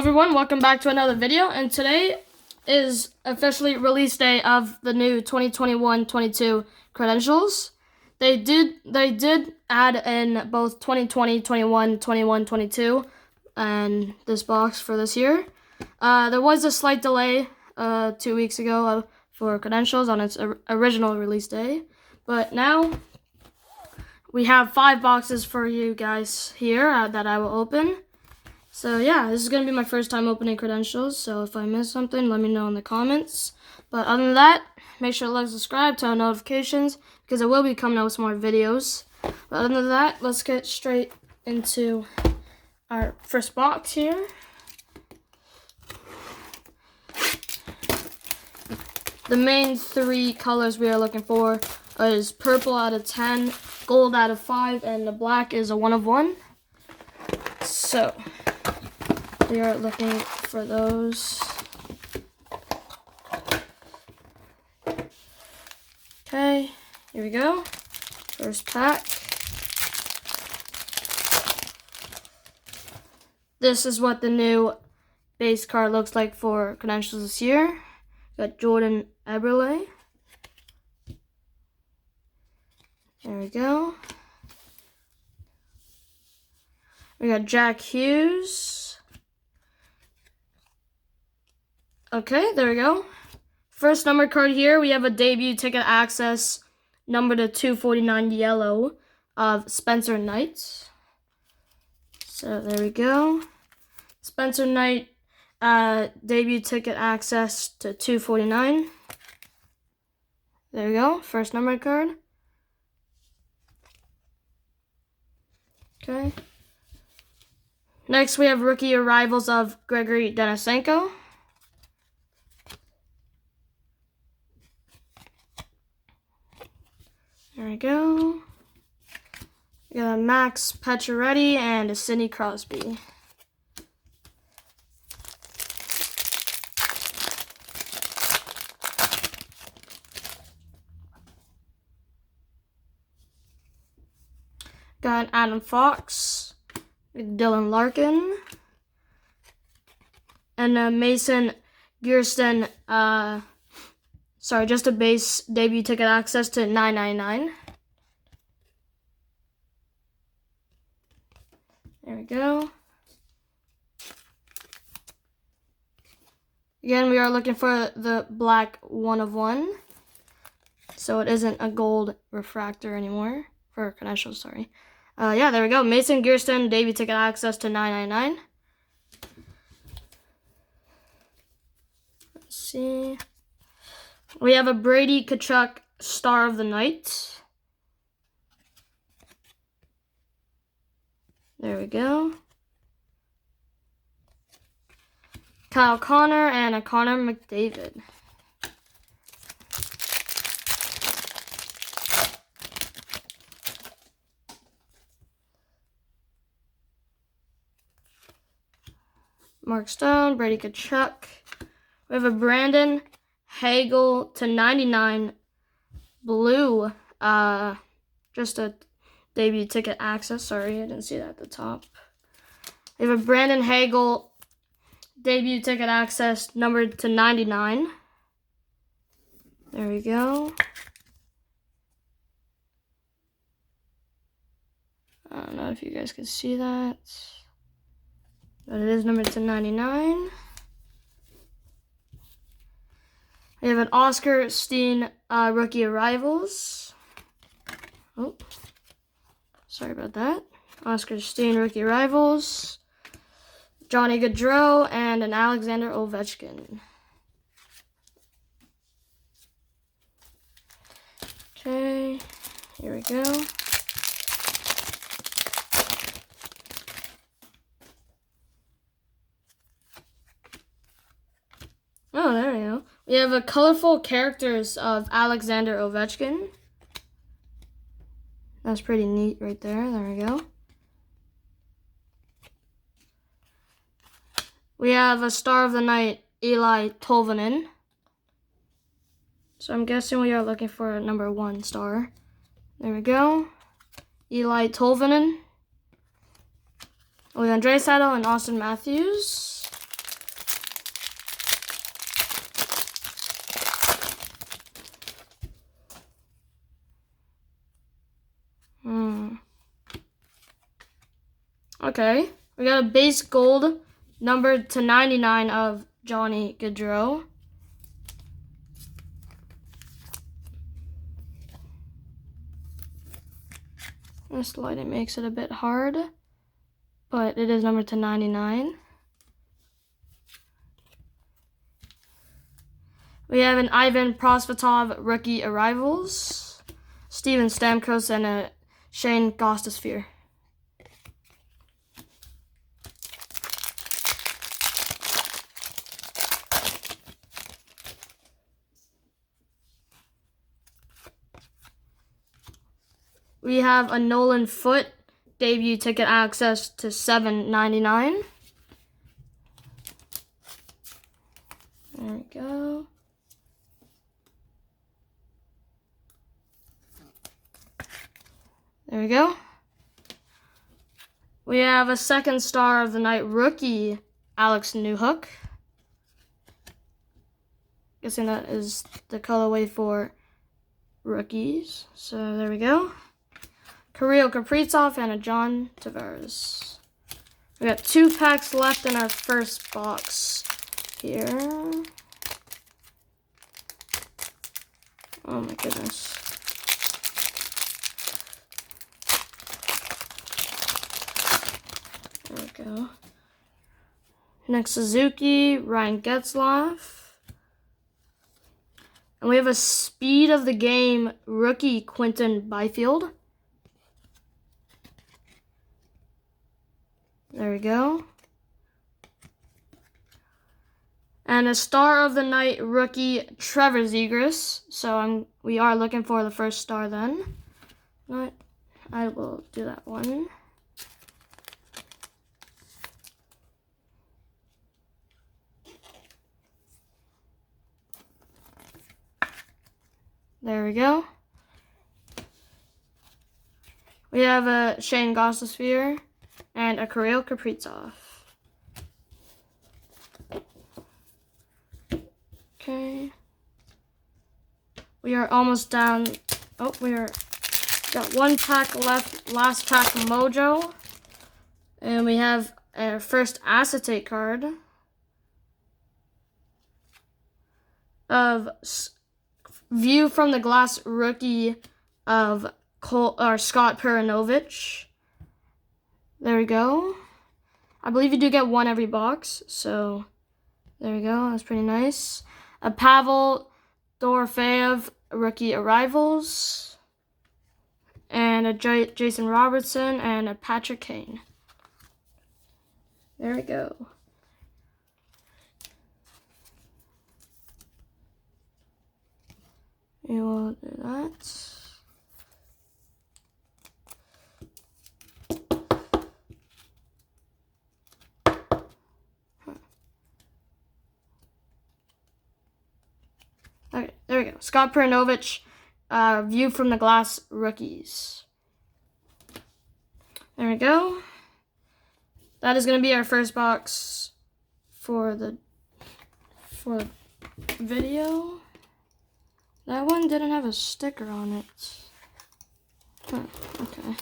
Everyone, welcome back to another video, and today is officially release day of the new 2021-22 credentials. They did add in both 2020, 21, 21, 22 and this box for this year. There was a slight delay 2 weeks ago for credentials on its original release day, but now we have 5 boxes for you guys here that I will open. So yeah, this is going to be my first time opening credentials, so if I miss something, let me know in the comments. But other than that, make sure to like, subscribe, turn on notifications, because I will be coming out with some more videos. But other than that, let's get straight into our first box here. The main 3 colors we are looking for is purple out of 10, gold out of 5, and the black is a 1 of 1. So we are looking for those. Okay, here we go. First pack. This is what the new base card looks like for credentials this year. Got Jordan Eberle. There we go. We got Jack Hughes. Okay, there we go. First number card here, we have a debut ticket access number to 249 yellow of Spencer Knight. So there we go. Spencer Knight debut ticket access to 249. There we go, first number card. Okay. Next, we have rookie arrivals of Gregory Denisenko. There we go. We got a Max Pacioretty and a Sidney Crosby. Got an Adam Fox, Dylan Larkin, and a Mason Gearston, just a base debut ticket access to 999. There we go. Again, we are looking for the black 1 of 1. So it isn't a gold refractor anymore. For credentials, sorry. Yeah, there we go. Mason Gearston, debut ticket access to 999. Let's see. We have a Brady Tkachuk, Star of the Night. There we go. Kyle Connor and a Connor McDavid. Mark Stone, Brady Tkachuk. We have a Brandon Hagel to 99 blue. Just a debut ticket access. Sorry, I didn't see that at the top. We have a Brandon Hagel debut ticket access numbered to 99. There we go. I don't know if you guys can see that, but it is numbered to 99. We have an Oscar Steen rookie arrivals. Oh, sorry about that. Oscar Steen rookie arrivals. Johnny Gaudreau and an Alexander Ovechkin. Okay, here we go. Oh, there we go. We have a colorful characters of Alexander Ovechkin. That's pretty neat right there. There we go. We have a Star of the Night, Eli Tolvanen. So I'm guessing we are looking for a number 1 star. There we go. Eli Tolvanen. We have Draisaitl and Austin Matthews. Okay. We got a base gold numbered to 99 of Johnny Gaudreau. This lighting makes it a bit hard, but it is numbered to 99. We have an Ivan Prosvetov rookie arrivals, Steven Stamkos, and a Shane Gostisbehere. We have a Nolan Foote debut ticket access to $7.99. There we go. There we go. We have a second star of the night rookie, Alex Newhook. Guessing that is the colorway for rookies. So there we go. Kirill Kaprizov and a John Tavares. We got 2 packs left in our first box here. Oh my goodness. There we go. Next, Suzuki, Ryan Getzlaf. And we have a speed of the game rookie, Quinton Byfield. There we go. And a star of the night rookie, Trevor Zegras. So we are looking for the first star then. I will do that one. There we go. We have a Shane Gostisbehere and a Kirill Kaprizov. Okay. We are almost down. Oh, got 1 pack left. Last pack Mojo. And we have our first acetate card of View from the Glass rookie of Scott Perunovich. There we go. I believe you do get 1 every box, so there we go. That's pretty nice. A Pavel Dorofeyev rookie arrivals, and a Jason Robertson and a Patrick Kane. There we go. We will do that. Okay, there we go. Scott Perunovich, View from the Glass rookies. There we go. That is going to be our first box for the video. That one didn't have a sticker on it. Huh, okay.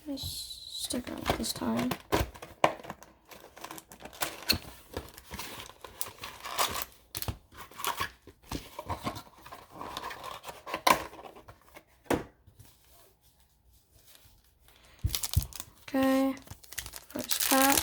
There's a sticker on it this time. Okay, first pack.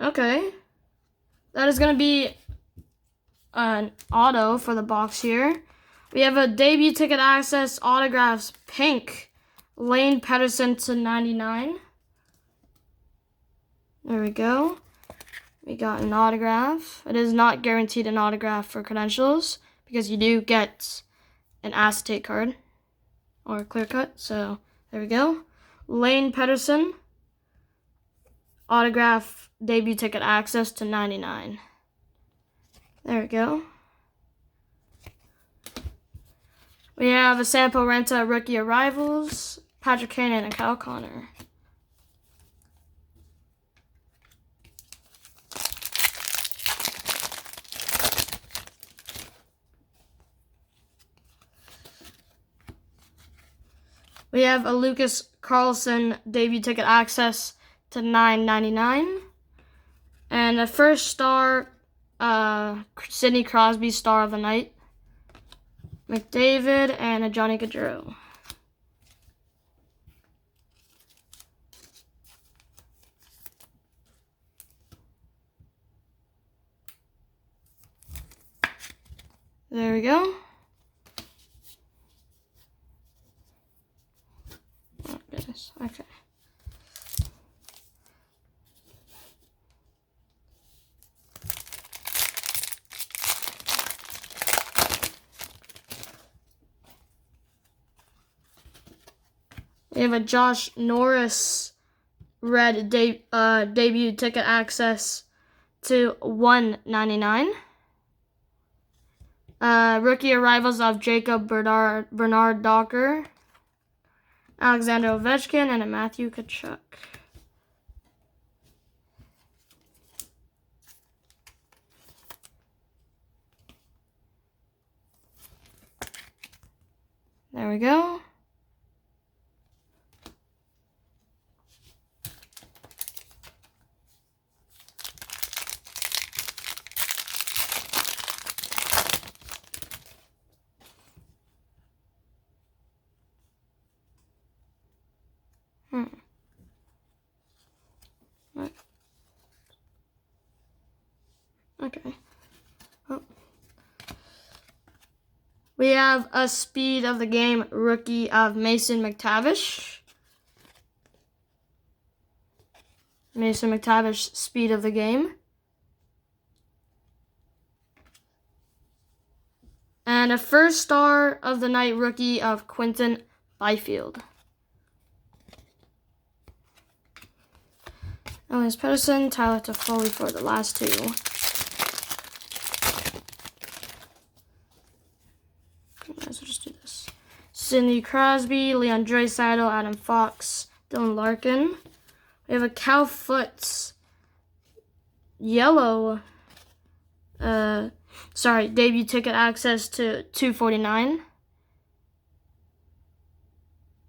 Okay, that is going to be an auto for the box here. We have a debut ticket access autographs pink, Lane Pedersen to 99. There we go. We got an autograph. It is not guaranteed an autograph for credentials because you do get an acetate card or a clear cut. So there we go. Lane Pedersen, autograph debut ticket access to 99. There we go. We have a Sampo Renta rookie arrivals, Patrick Kane and Kyle Connor. We have a Lucas Carlson debut ticket access to $9.99. And the first star, Sidney Crosby, star of the night. McDavid and a Johnny Gaudreau. There we go. Oh, goodness. Okay. We have a Josh Norris red debut ticket access to $1.99. Rookie arrivals of Jacob Bernard Docker, Alexander Ovechkin, and a Matthew Tkachuk. There we go. Okay. Oh. We have a speed of the game rookie of Mason McTavish. Mason McTavish, speed of the game. And a first star of the night rookie of Quinton Byfield. Elias Pettersson, Tyler Toffoli for the last two. Might as well just do this. Sidney Crosby, Leon Draisaitl, Adam Fox, Dylan Larkin. We have a Cal Foots yellow, debut ticket access to $2.49.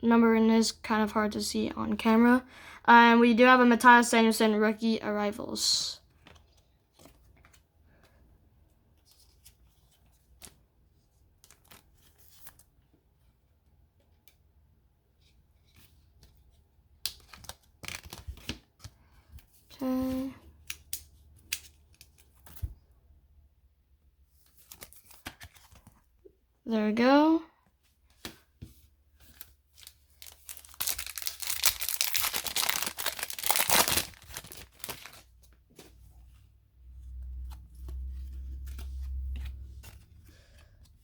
Numbering is kind of hard to see on camera. And we do have a Matthias Sanderson rookie arrivals. Okay. There we go.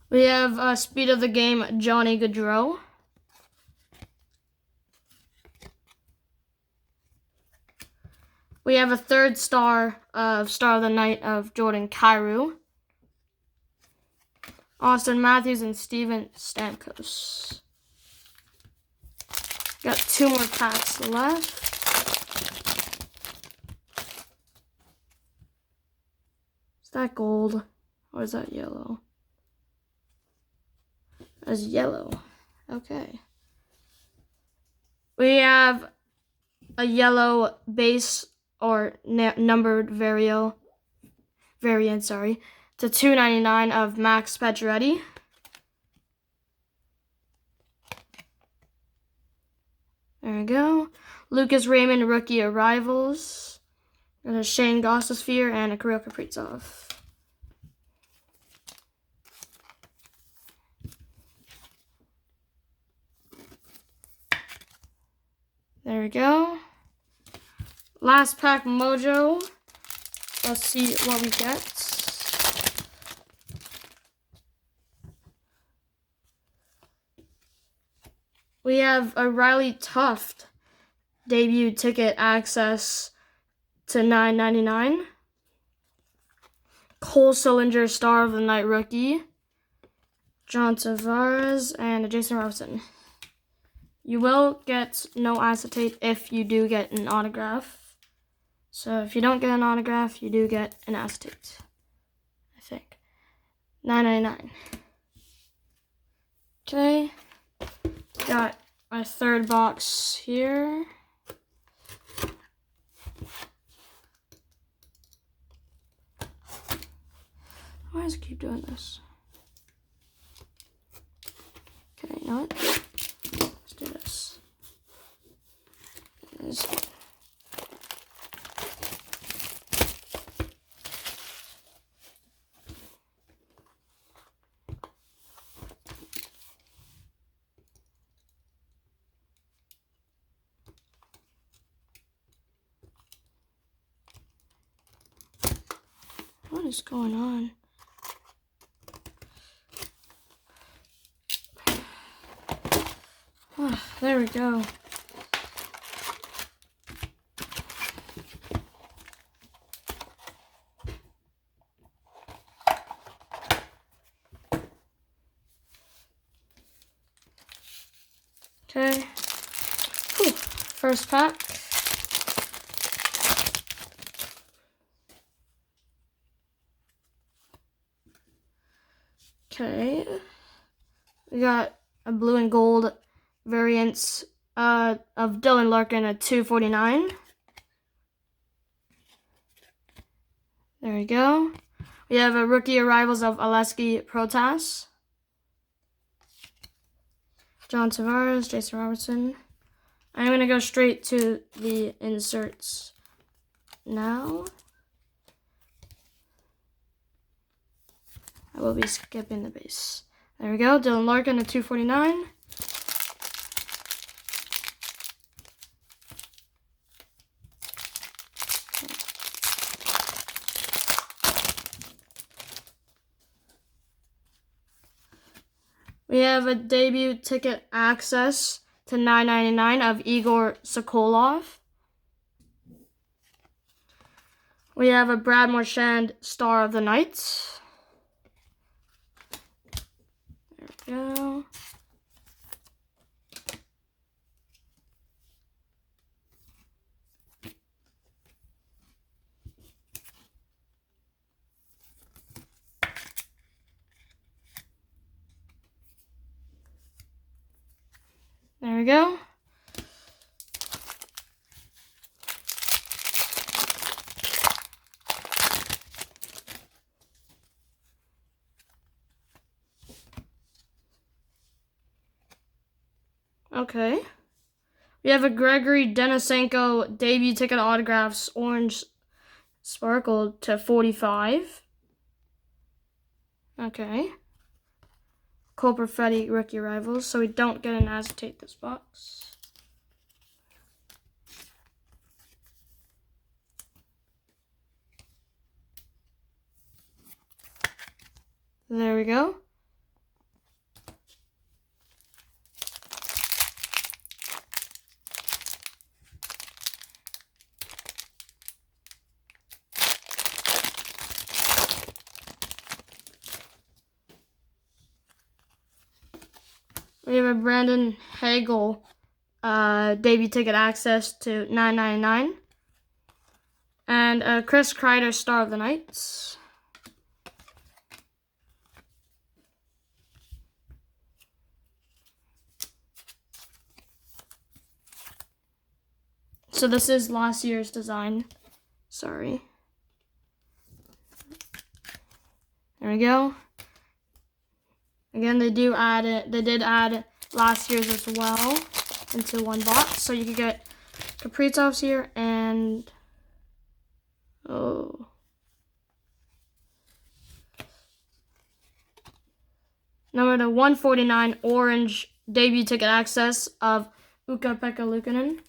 We have speed of the game, Johnny Gaudreau. We have a third star of the night of Jordan Kyrou, Austin Matthews, and Steven Stamkos. Got two more packs left. Is that gold or is that yellow? That's yellow. Okay. We have a yellow base or numbered variant, to $2.99 of Max Pacioretty. There we go. Lucas Raymond rookie arrivals. And a Shane Gostisbehere and a Kirill Kaprizov. There we go. Last pack mojo. Let's see what we get. We have a Riley Tuft debut ticket access to $9.99. Cole Sillinger, star of the night rookie. John Tavares, and Jason Robinson. You will get no acetate if you do get an autograph. So if you don't get an autograph, you do get an acetate, I think. $9.99. Okay, got my third box here. Why does it keep doing this? Okay, you know what? Let's do this. What is going on? Oh, there we go. Okay. Whew. First pack. Okay. We got a blue and gold variants of Dylan Larkin at $2.49. There we go. We have a rookie arrivals of Aleksej Protas, John Tavares, Jason Robertson. I'm going to go straight to the inserts now. I will be skipping the base. There we go. Dylan Larkin at $2.49. We have a debut ticket access to $9.99 of Igor Sokolov. We have a Brad Marchand Star of the Night. There we go. There we go. Okay. We have a Gregory Denisenko debut ticket autographs orange sparkle to 45. Okay. Cole Perfetti rookie rivals, so we don't get an acetate this box. There we go. We have a Brandon Hagel debut ticket access to $9.99. And a Chris Kreider Star of the Night. So this is last year's design. Sorry. There we go. Again, they did add last year's as well into one box. So you could get Kaprizovs here and number to 149 orange debut ticket access of Ukko-Pekka Luukkonen.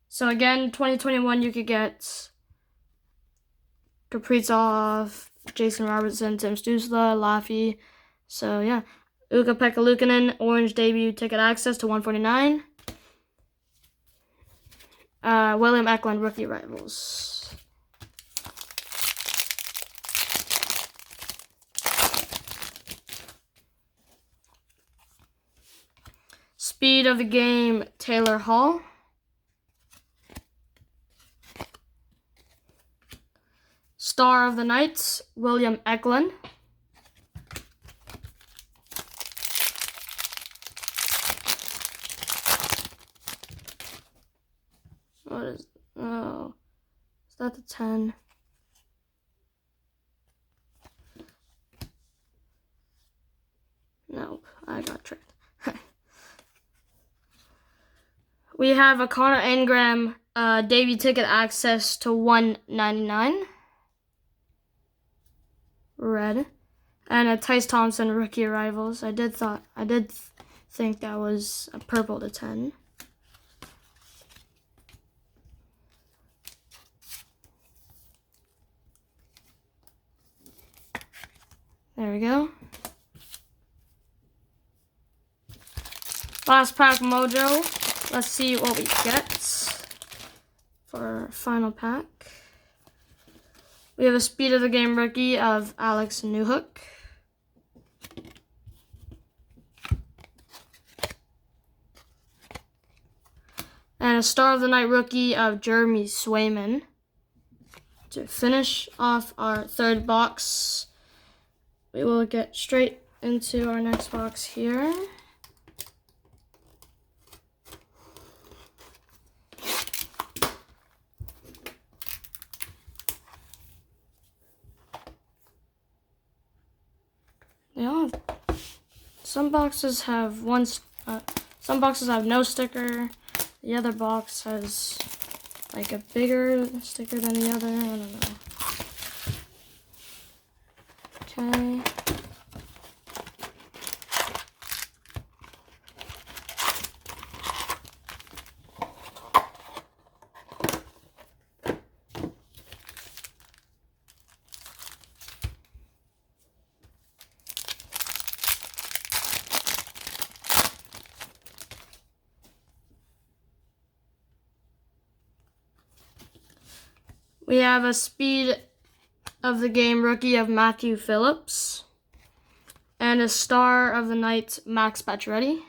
So again, 2021 you could get Kaprizov, Jason Robertson, Tim Stützle, Laffy. So yeah, Ukko-Pekka Luukkonen orange debut ticket access to 149. William Eklund rookie rivals. Speed of the game, Taylor Hall. Star of the Night, William Eklund. What is, oh, is that the 10? Nope, I got tricked. We have a Connor Ingram debut ticket access to 199. Red. And a Tice Thompson rookie arrivals. I did think that was a purple to 10. There we go. Last pack mojo. Let's see what we get for our final pack. We have a Speed of the Game rookie of Alex Newhook. And a Star of the Night rookie of Jeremy Swayman. To finish off our third box, we will get straight into our next box here. Yeah, some boxes have some boxes have no sticker. The other box has like a bigger sticker than the other. I don't know. Okay. We have a Speed of the Game rookie of Matthew Phillips. And a Star of the Night Max Pacioretty.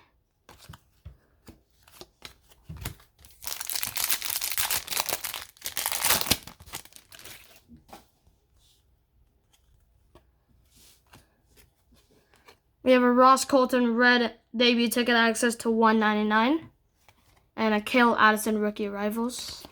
We have a Ross Colton red debut ticket access to 199. And a Cale Addison rookie arrivals.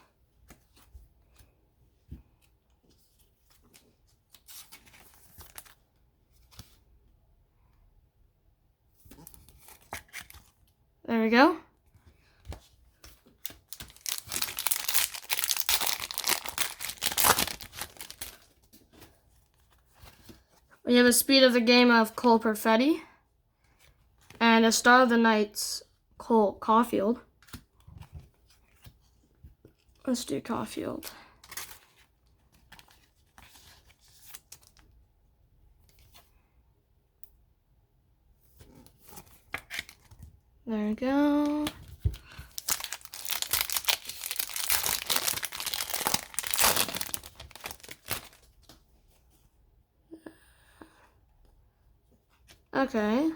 There we go. We have a Speed of the Game of Cole Perfetti. And a Star of the Night, Cole Caulfield. Let's do Caulfield. There we go. Okay.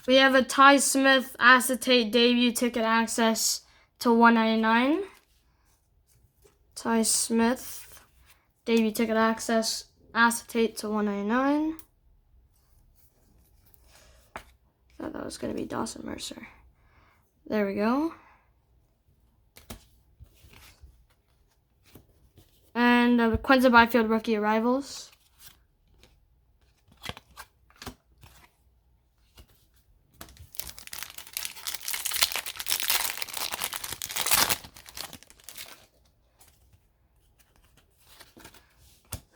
We have a Ty Smith Acetate debut ticket access to 199. Ty Smith debut ticket access Acetate to 199. Thought that was going to be Dawson Mercer. There we go. And Quinton Byfield rookie arrivals.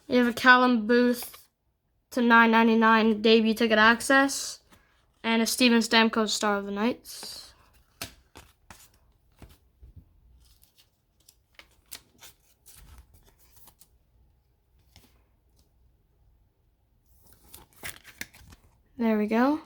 We have a Callum Booth to 9.99 debut ticket access. And a Steven Stamkos Star of the Night. There we go.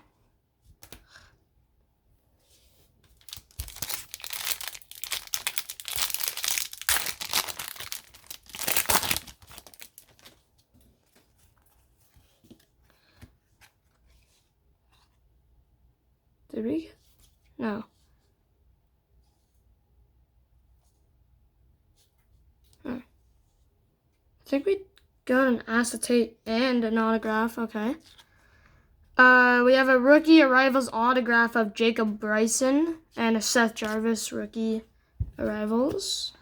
Did we get? No. I think we got an acetate and an autograph. Okay. We have a rookie arrivals autograph of Jacob Bryson and a Seth Jarvis rookie arrivals.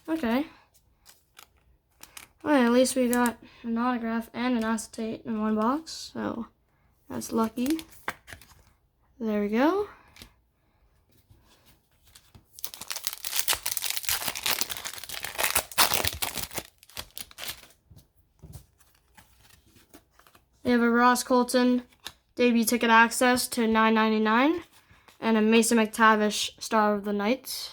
Okay. Well, at least we got an autograph and an acetate in one box, so that's lucky. There we go. We have a Ross Colton debut ticket access to $9.99 and a Mason McTavish Star of the Night.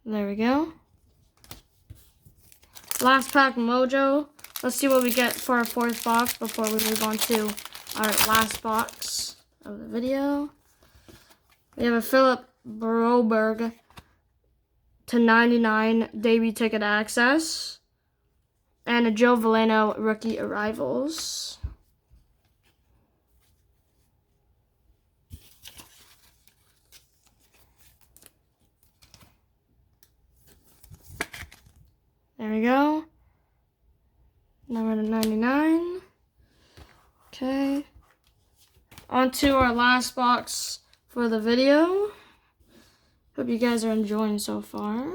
There we go. Last pack mojo. Let's see what we get for our fourth box before we move on to our last box of the video. We have a Philip Broberg to 99 debut ticket access and a Joe Veleno rookie arrivals. There we go. Number 99. Okay. On to our last box for the video. Hope you guys are enjoying so far.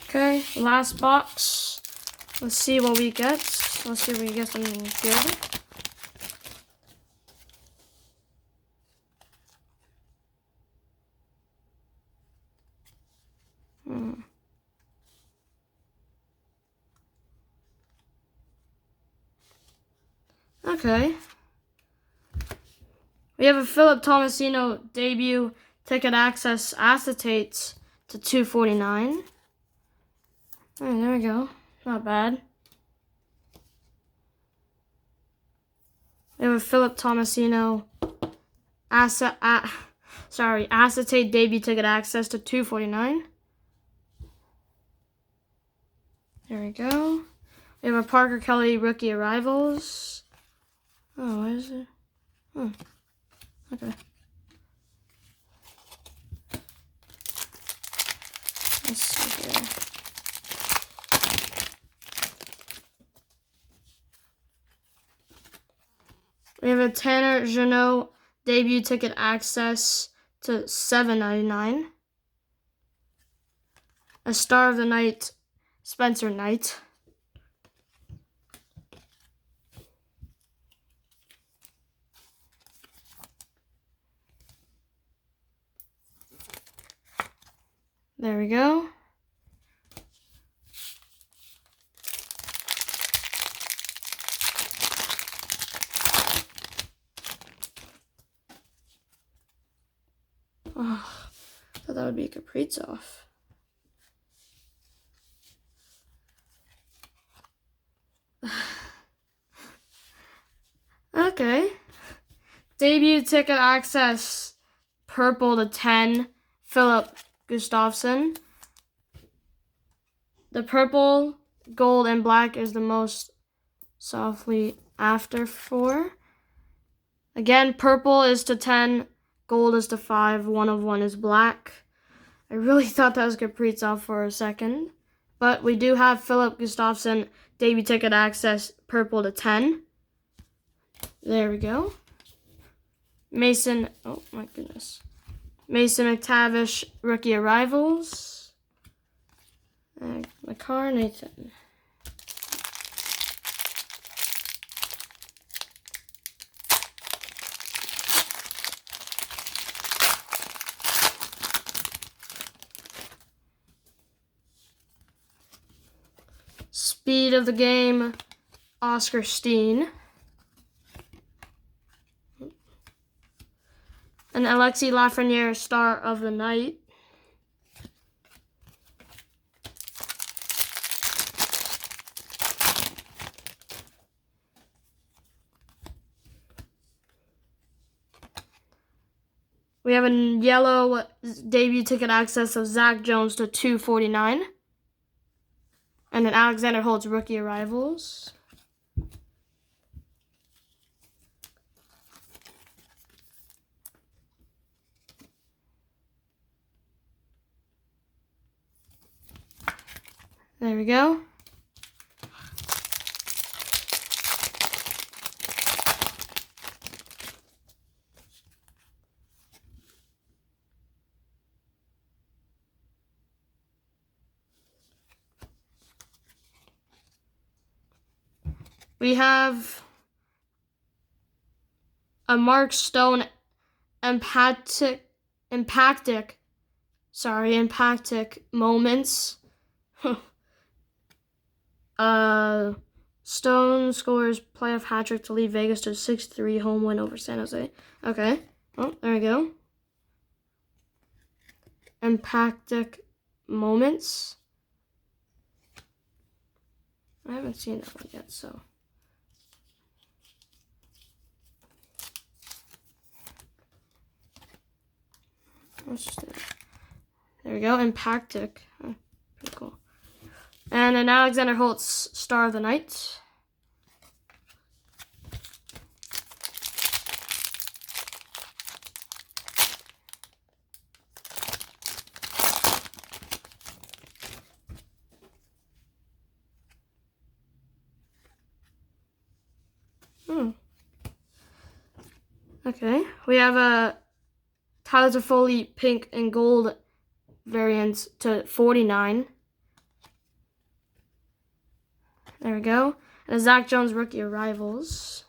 Okay, last box. Let's see what we get. Let's see if we get something good. Okay. We have a Philip Tomasino debut ticket access acetate to $2.49. All right, there we go. Not bad. We have a Philip Tomasino acetate debut ticket access to $2.49. There we go. We have a Parker Kelly rookie arrivals. Oh, what is it? Oh, okay. Let's see here. We have a Tanner Jeannot debut ticket access to $7.99. A Star of the Night, Spencer Knight. There we go. Oh, I thought that would be a Kaprizov. Okay. Debut ticket access, purple to 10, Philip Gustafsson. The purple, gold, and black is the most softly after 4. Again, purple is to 10, gold is to 5, 1 of 1 is black. I really thought that was Kaprizov for a second. But we do have Philip Gustafsson debut ticket access, purple to 10. There we go. Mason, oh my goodness. Mason McTavish rookie arrivals. McCarr Nathan. Speed of the game, Oscar Steen. And Alexis Lafreniere, Star of the Night. We have a yellow debut ticket access of Zach Jones to 249. And then Alexander Holtz rookie arrivals. There we go. We have a Mark Stone empathic moments. Stone scores playoff hat trick to lead Vegas to a 6-3 home win over San Jose. Okay. Oh, there we go. Empathic moments. I haven't seen that one yet, so. Let's just do that. There we go. Empathic. Oh, pretty cool. And then Alexander Holtz, Star of the Night. Okay. We have a Tyler Toffoli pink and gold variants to 49. There we go. And a Zach Jones rookie arrivals.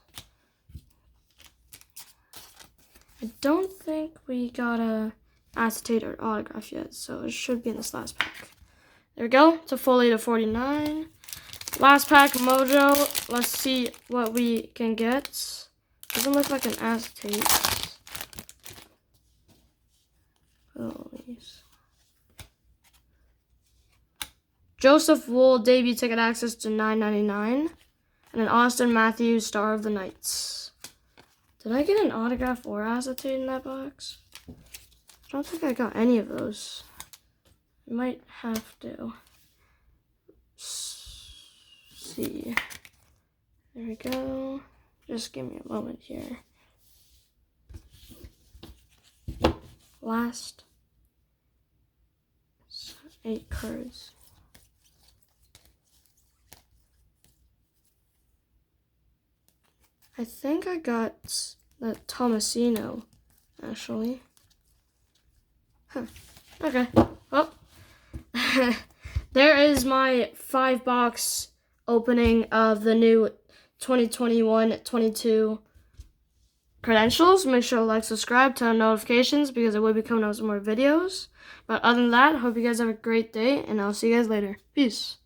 I don't think we got a acetate or autograph yet, so it should be in this last pack. There we go. Toffoli to 49. Last pack, Mojo. Let's see what we can get. Doesn't look like an acetate. Please. Joseph Wool debut ticket access to $9.99, and an Austin Matthews Star of the Nights. Did I get an autograph or acetate in that box? I don't think I got any of those. I might have to see. There we go. Just give me a moment here. Last 8 cards. I think I got the Tomasino, actually. Huh. Okay. Well, there is my 5-box opening of the new 2021-22 credentials. Make sure to like, subscribe, turn on notifications because I will be coming out with some more videos. But other than that, I hope you guys have a great day, and I'll see you guys later. Peace.